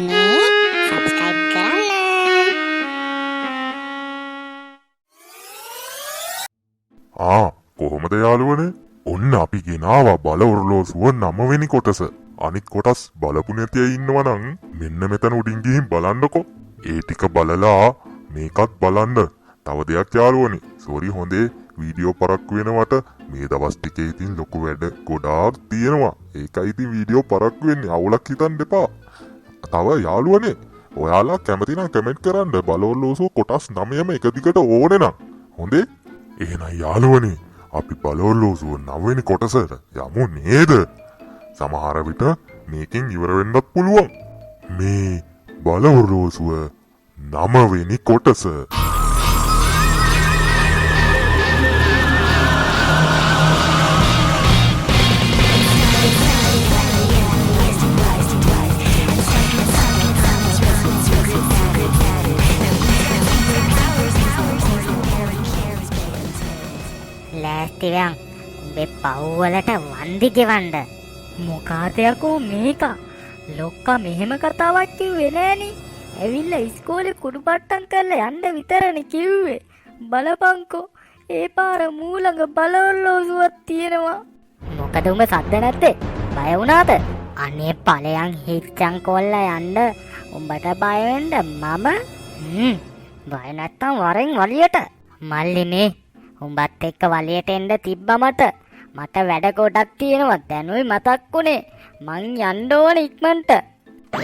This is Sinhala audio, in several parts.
මේ සබ්ස්ක්‍රයිබ් කරන්න. කොහොමද යාළුවනේ? ඔන්න අපි ගෙනාවා බල ඔරලෝසුව 9 වෙනි කොටස. අනිත් කොටස් බලපු නැති අය ඉන්නවා නම් මෙන්න මෙතන උඩින් ගිහින් බලන්නකෝ. ඒ ටික බලලා මේකත් බලන්න. තව දෙයක් යාළුවනේ. සෝරි හොඳේ වීඩියෝ පරක්කු වෙනවට මේ දවස් ටිකේ ඉතින් ලොකු වැඩ ගොඩාක් තියෙනවා. ඒකයි ඉතින් වීඩියෝ පරක්කු වෙන්නේ. අවුලක් හිතන්න එපා. තව යාළුවනේ ඔයාලා කැමති නම් කමෙන්ට් කරන්න බල ඔරලෝසුව කොටස් 9ම එක දිගට ඕනේ නම්. හොඳේ? එහෙනම් යාළුවනේ අපි බල ඔරලෝසුව 9 වෙනි කොටසට යමු නේද? සමහර විට මේකෙන් ඉවර වෙන්නත් පුළුවන්. මේ බල ඔරලෝසුව 9 වෙනි කොටස. ලෑස්තිවයන් උඹේ පව්වලට වන්දි ගෙවන්න. මොකාතයකෝ මේක ලොක්කා මෙහෙම කතාවක් කිව්වේ නෑනේ. ඇවිල්ලා ඉස්කෝලේ කුඩු පට්ටම් කරලා යන්න විතරනේ කිව්වේ. බලපංකෝ ඒ පාර මූලඟ බල ඔරලෝසුවක් තියෙනවා. මොකද උඹ සද්ද නැත්තේ? බය වුණාද? අනේ ඵලයන් හිච්චන් කොල්ලා යන්න. උඹට බය වෙන්න මම බය නැත්තම් වරෙන් වලියට මල්ලිනේ. උඹත් එක්ක වලියට එන්න තිබ්බමට මට වැඩ ගොඩක් තියෙනවා. දැනුයි මතක්ුනේ මං යන්න ඕන ඉක්මනට.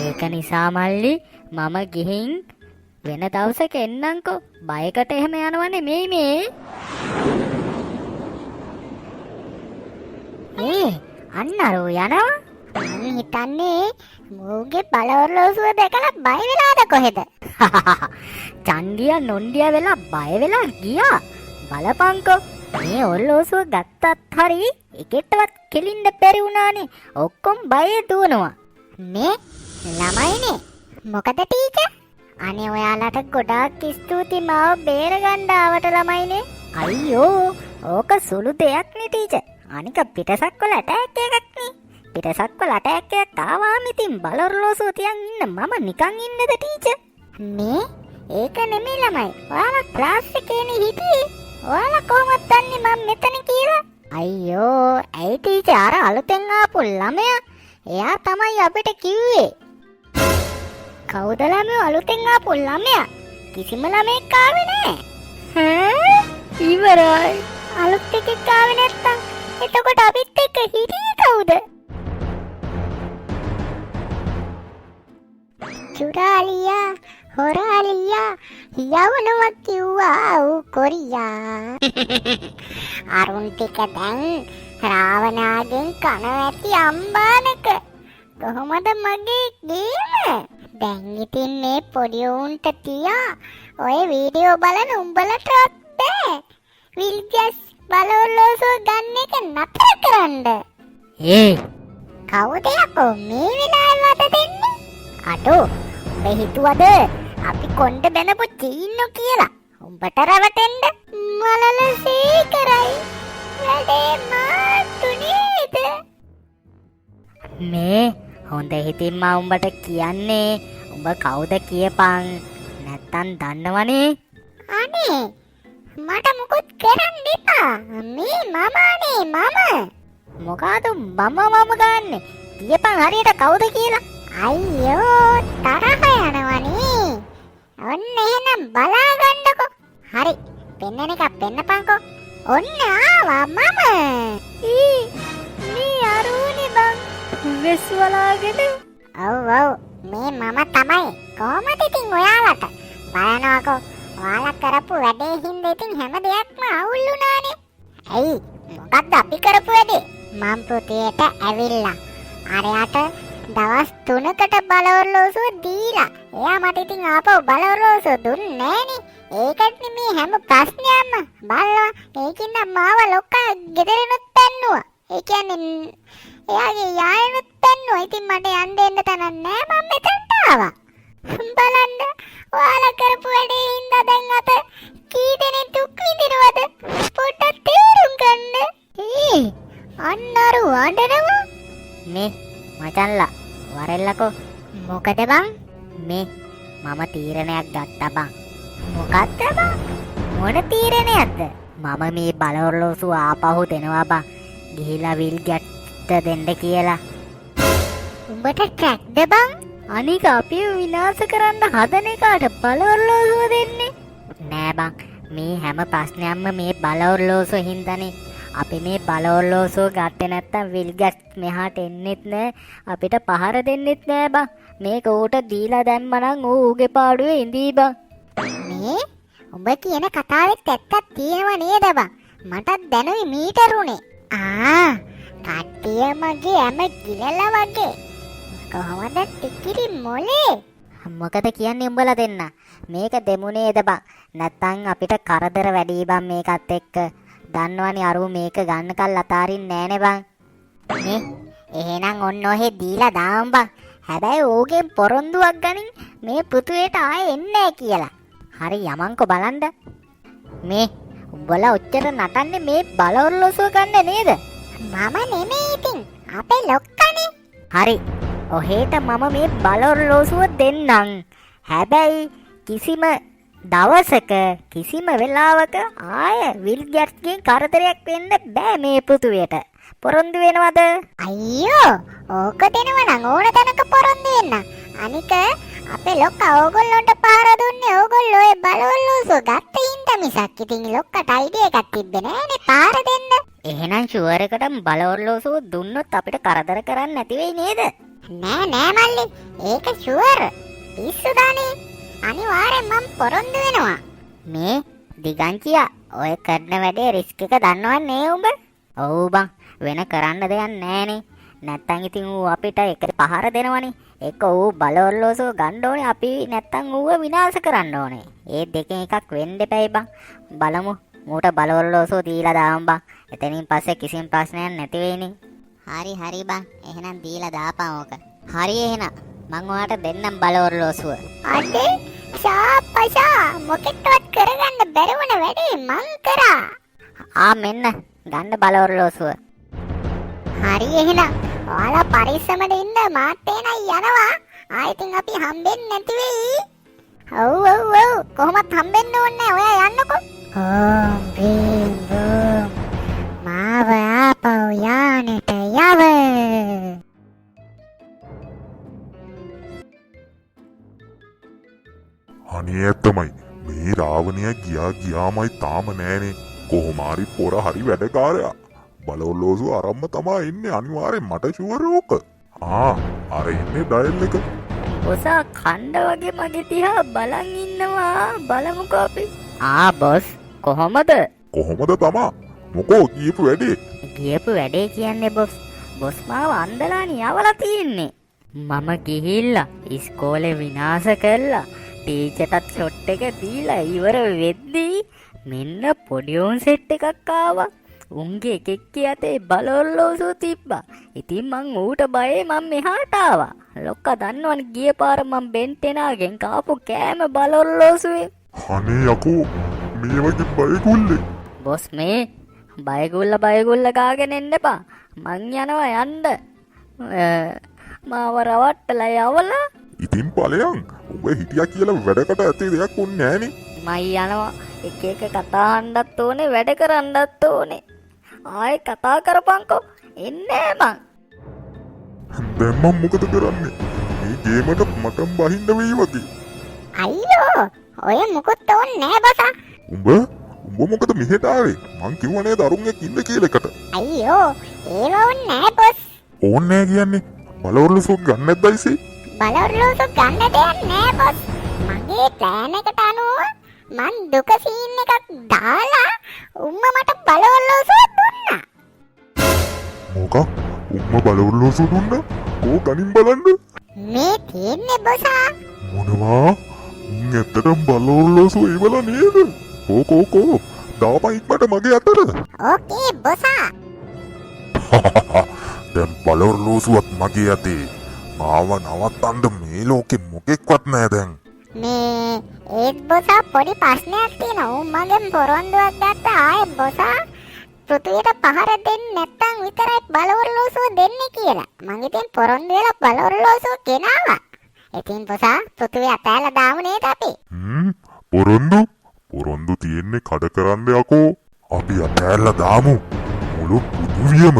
ඒක නිසා මල්ලි මම ගිහින් වෙන දවසක එන්නම්කෝ. බයකට එහෙම යනවා නෙමෙයි මේ. අන්න අරෝ යනවා. මං හිතන්නේ මූගේ බල ඔරලෝසුව දැකලා බය වෙලාද කොහෙද? චන්දියා නොන්ඩියා වෙලා බය වෙලා ගියා. බලපංකෝ මේ ඔරලෝසුව ගත්තත් හරි එකෙක්ටවත් කෙලින්න බැරි වුණානේ. ඔක්කොම බයේ දුවනවා. මේ ළමයිනේ. මොකද ටීචර්? අනේ ඔයාලට ගොඩාක් ස්තුතියි මාව බේරගන්න ආවට ළමයිනේ. අයියෝ ඕක සුළු දෙයක් නේ ටීචර්. අනික පිටසක්වල ඇටැක් එකක් නේ. පිටසක්වල ඇටැක් එකක් ආවාම ඉතින් බල ඔරලෝසුව තියන් ඉන්න මම නිකන් ඉන්නද ටීචර්? මේ ඒක නෙමෙයි ළමයි. ඔයාලා ක්ලාස් එකේනේ හිටියේ. ඔයාලා කොහොමද දන්නේ මම මෙතන කියලා? අයියෝ ඇයි ටීචර් අර අලුතෙන් ආපු ළමයා? එයා තමයි අපිට කිව්වේ. කවුද ළමයා අලුතෙන් ආපු ළමයා? කිසිම ළමෙක් ආවේ නැහැ. ඉවරයි. අලුත් එකෙක් ආවේ නැත්තම් එතකොට අපිත් එක්ක හිටියේ කවුද? චුරාලියා හොරාලියා යවනවා කිව්වා ඌ කොරියා. අරුන් ටික දැන් රාවණාගෙන් කන ඇති අම්බානක. කොහොමද මගේ ගේම? දැන් ඉතින් මේ පොඩි උන්ට තියා ඔය වීඩියෝ බලන උඹලටත් බෑ. විල්ජස් බල ඔරලෝසුව ගන්න එක නතර කරන්න. කවුද යකෝ මේ වෙලාවේ වද දෙන්නේ? අඩෝ උඹ හිතුවද අපි කොණ්ඩ බැනපු චීන්නෝ කියලා උඹට රවටෙන්න? මලල සීකරයි වැඩේ මාතුනේද? මේ හොඳ හිතින් මා උඹට කියන්නේ උඹ කවුද කියපන්. නැත්තම් දන්නවනේ. අනේ මට මුකුත් කරන්න එපා. මේ මමනේ මම. මොකද මම ගන්නෙ? කියපන් හරියට කවුද කියලා. අයියෝ තරහ යනවනේ. ඔන්න එහෙනම් බලා ගන්නකො. හරි පෙන්නන එක පෙන්නපන්කො. ඔන්න ආවා මම. මේ අරුණි බං වෙස් වලාගෙන. ඔව් මේ මම තමයි. කොහමද ඉතින් ඔයාලට? බලනවාකෝ ඔයාලා කරපු වැඩේ හින්දා ඉතින් හැම දෙයක්ම අවුල් වුණානේ. ඇයි මොකක්ද අපි කරපු වැඩේ? මම් පුතියට ඇවිල්ලා අරයට දවස් 3කට බල ඔරලෝසුව දීලා. එයා මට ඉතින් ආපහු බල ඔරලෝසුව දුන්නේ නෑනේ. ඒකට මේ හැම ප්‍රශ්නයක්ම බලලා ඒකින්ද මාව ලොක්කා ගෙදරිනුත් පැන්නුවා. ඒ කියන්නේ එයාගේ යාළුවනුත් පැන්නුවා. ඉතින් මට යන්න දෙන්න තැනක් නෑ. මම මෙතනට ආවා. බලන්න ඔයාලා කරපු වැඩේ හින්දා දැන් අත කී දෙනෙක් දුක් විඳිනවද? පොඩ්ඩක් තේරුම් ගන්න. අන්නරු වඩනවා. මේ මචන්ලා වරෙල්ලකෝ මොකද බං? මේ මම තීරණයක් ගත්තා බං. මොකක්ද බං? මොන තීරණයක්ද? මම මේ බල ඔරලෝසුව ආපහු දෙනවා බං. ගිහිලා විල් ගැට්ට දෙන්න කියලා. උඹට ට්‍රැක්ද බං? අනික අපිව විනාශ කරන්න හදන එකාට බල ඔරලෝසුව දෙන්නේ. නෑ බං, මේ හැම ප්‍රශ්නයක්ම මේ බල ඔරලෝසුව හින්දානේ. අපි මේ බල ඔරලෝසුව ගත්තේ නැත්තම් විල් ගැට් මෙහාට එන්නෙත් නෑ, අපිට පහර දෙන්නෙත් නෑ බං. මේක ඌට දීලා දැම්මනම් ඌ ඌගේ පාඩුවේ ඉඳී බං. මේ උඹ කියන කතාවෙත් ඇත්තක් තියෙනව නේද බං? මටත් දැනුයි මීටරුනේ. කට්ටිය මගේ හැම ගිලලා වගේ. කොහොමද ටිකිරි මොලේ? මොකද කියන්නේ උඹලා දෙන්න? මේක දෙමුනේද බං? නැත්තම් අපිට කරදර වැඩි බං මේකත් එක්ක. දන්නවනේ අරු මේක ගන්නකල් අතාරින්නේ නෑනේ බං. නේ එහෙනම් ඔන්න ඔහෙ දීලා දාම් බං. හැබැයි ඕකෙන් පොරොන්දුවක් ගනින් මේ පෘථුවේට ආයේ එන්නේ නෑ කියලා. හරි යමන්කෝ බලන්න. මේ උඹලා ඔච්චර නටන්නේ මේ බල ඔරලෝසුව ගන්න නේද? මම නෙමෙයි ඉතින් අපේ ලොක්කනේ. හරි. ඔහෙට මම මේ බල ඔරලෝසුව දෙන්නම්. හැබැයි කිසිම දවසක කිසිම වෙලාවක ආය විල් ගැට්ගෙන් කරදරයක් වෙන්න බෑ මේ පෘථුවේට. පොරොන්දු වෙනවද? අයියෝ ඕක දෙනවනම් ඕන තැනක පොරොන්දු වෙන්න. අනික අපේ ලොක්කා ඕගොල්ලන්ට පාර දුන්නේ ඕගොල්ලෝ ඒ බල ඔරලෝසුව ගත්ත හින්දා මිසක් ඉතින් ලොක්කට අයිඩියා එකක් තිබ්බේ නෑනේ පාර දෙන්න. එහෙනම් ෂුවර් එකටම බල ඔරලෝසුව දුන්නොත් අපිට කරදර කරන්න නැති වෙයි නේද? නෑ මල්ලි, ඒක ෂුවර්. පිස්සුදානේ. අනිවාර්යෙන් මම පොරොන්දු වෙනවා. මේ දිගංචියා ඔය කරන වැඩේ රිස්ක් එක දන්නවන්නේ උඹ? ඔව් බං, වෙන කරන්න දෙයක් නෑනේ. නැත්තම් ඉතින් ඌ අපිට එකට පහර දෙනවනේ. ඒක ඌ බල ඔරලෝසුව ගන්න ඕනේ, අපි නැත්තම් ඌව විනාශ කරන්න ඕනේ. ඒ දෙකෙන් එකක් වෙන්න එපැයි බං. බලමු ඌට බල ඔරලෝසුව දීලා දාමු බං. එතනින් පස්සේ කිසිම ප්‍රශ්නයක් නැති වෙයිනේ. හරි බං. එහෙනම් දීලා දාපන් ඕක. හරි එහෙනම් මං ඔයාට දෙන්නම් බල ඔරලෝසුව. අඩේ ෂාපෂා මොකෙක්වත් කරගන්න බැරි වුණ වැඩේ මං කරා. මෙන්න ගන්න බල ඔරලෝසුව. හරි එහෙනම් ඔයාලා පරිස්සමට ඉන්න, මාත් එනයි යනවා. ආයිතින් අපි හම්බෙන්නේ නැති වෙයි. ඔව් කොහොමත් හම්බෙන්න ඕනේ. ඔයා යන්නකෝ. බීම් මාව ආපහු යානෙට යව. අනේ ඇත්තමයි මේ රාවණය ගියාමයි තාම නෑනේ. කොහොම හරි පොර හරි වැඩකාරයා. බල ඔරලෝසුව අරම්ම තමා ඉන්නේ අනිවාර්යෙන්, මට ෂුවර් ඕක. අර ඉන්නේ ඩයල් එක. ඔසා කණ්ඩ වගේ මගේ තියා බලන් ඉන්නවා. බලමුකෝ අපි. බොස් කොහොමද? කොහොමද තමා? මොකෝ කියපු වැඩේ? කියපු වැඩේ කියන්නේ බොස් මාව අන්දලානේ යවලා තියෙන්නේ. මම ගිහිල්ලා ඉස්කෝලේ විනාශ කළා. ටීචර්ටත් ෂොට් එක දීලා ඉවර වෙද්දී මෙන්න පොඩි උන් සෙට් එකක් ආවා. උන්ගේ එකෙක්ගේ අතේ බල ඔරලෝසුව තිබ්බා. ඉතින් මං ඌට බයේ මං මෙහාට ආවා. ලොක්කා දන්නවනේ ගිය පාර මං බෙන්ටෙනාගෙන් කාපු කෑම බල ඔරලෝසුවේ. අනේ යකෝ මේ වගේ බයගුල්ලේ. බොස් මේ බයගුල්ල ගාගෙන එන්න එපා. මං යනවා යන්න. මාව රවට්ටලා යවලා. ඉතින් ඵලයන් උඹ හිටියා කියලා වැඩකට ඇති දෙයක් උන්නේ නෑනේ. මයි යනවා. එක කතා අහන්නත් ඕනේ, වැඩ කරන්නත් ඕනේ. ආයෙ කතා කරපන්කෝ. එන්නේ මං. දැන් මම මොකද කරන්නේ? මේ ගේමට මටම බහින්න වෙයි වගේ. අයියෝ ඔය මොකොත් ඕනේ නෑ බසා. උඹ මොකද මෙහෙට ආවේ? මං කිව්වා නේද අරුන් එක්ක ඉන්න කියලා එකට. අයියෝ ඒව ඕනේ නෑ බොස්. ඕන්නේ නෑ කියන්නේ බල ඔරලෝසුව ගන්න නැද්දයිසේ? බල ඔරලෝසුව ගන්න දෙයක් නෑ බොස්. මගේ ප්ලෑන් එකට අනුව මං දුක සීන් එකක් දාලා මට බල ඔරලෝසුව දුන්නා. මොකක්? බල ඔරලෝසුව දුන්නා? කෝ ගනින් බලන්න. මේ තියෙන්නේ බොසා. මොනවා? ඇත්තටම බල ඔරලෝසුව ඉවලා නේද? කෝ දාපන් ඉක්මනට මගේ අතට. ඕකේ බොසා. දැන් බල ඔරලෝසුවත් මගේ අතේ. මාව නවත්තන්න මේ ලෝකෙ මොකෙක්වත් නෑ දැන්. මේ ඒත් බොසා පොඩි ප්‍රශ්නයක් තියෙනවා. මගෙන් පොරොන්දුවක් ගත්ත ආයේ බොසා පෘථිවියට පහර දෙන්නේ නැත්තම් විතරයි බල ඔරලෝසුව දෙන්නේ කියලා. මං ඉතින් පොරොන්දු වෙලා බල ඔරලෝසුව ගෙනාවා. මූසා පෘථිවිය අතෑරලා දාමු නේද අපි? පොරොන්දු තියෙන්නේ කඩ කරන්න යකෝ. අපි අතෑරලා දාමු මුළු පෘථිවියම.